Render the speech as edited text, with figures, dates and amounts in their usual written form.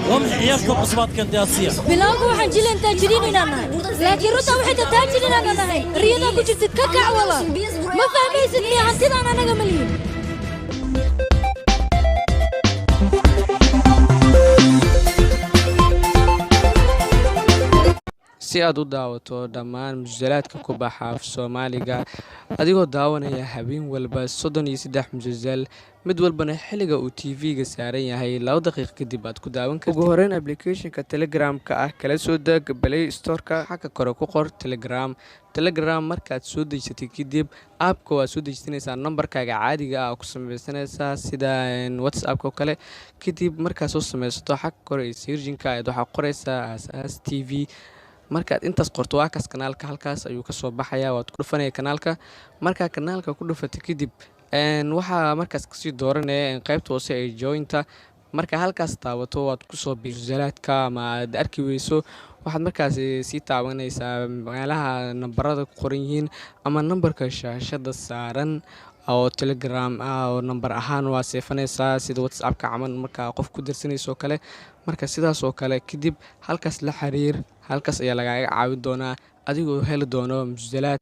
ومحي عياشكم عصبات كنت أصيح بلاغو waxaan jileen taajiriin inaan nahay laakiin runta waxay taajiriin inaan nahay riyada ku jirtid ka kac wala ma fahmaysid miya hantidaan anaga maliin si aad u daawato dhammaan musalsalaadka ku baxa af Soomaaliga adigoo daawanaya habeen walba 33 musalsal mid walbana xilliga uu TV-ga saaran yahay 2 daqiiqo kadib aad ku daawan kartid ugu horreyn application-ka Telegram-ka ah kala soo deg Play Store-ka xagga kore ku qor Telegram markaad soo dejisatid kadib app-ka waa soo dejisanaysaa numberkaaga caadiga ah ku samaysanaysaa sida WhatsApp-ka oo kale kadib markaad soo samaysato xagga kore ee searching-ka aad waxa qoraysaa Asaas TV markaad intaas qorto waa kaas kanaalka halkaas ayuu ka soo baxayaa waad ku dhufanaya kanaalka marka kanaalka ku dhufatay kadib waxa markaas ka sii dooranaya qaybta hoose ee jointa marka halkaas taabato waad ku soo musalsalaadka ama aad arki weyso waxaad markaas sii taabanaysaa meelaha nambarada ku qoran yihiin ama nambarka shaashada saaran oo Telegram oo number ahaan waa seefanaysaa sida WhatsApp-ka camal marka qof ku dirsanayso kale marka sidaas oo kale kadib halkaas la xiriir halkaas ayaa lagaaga caawin doonaa adigoo heli doono musalsalaad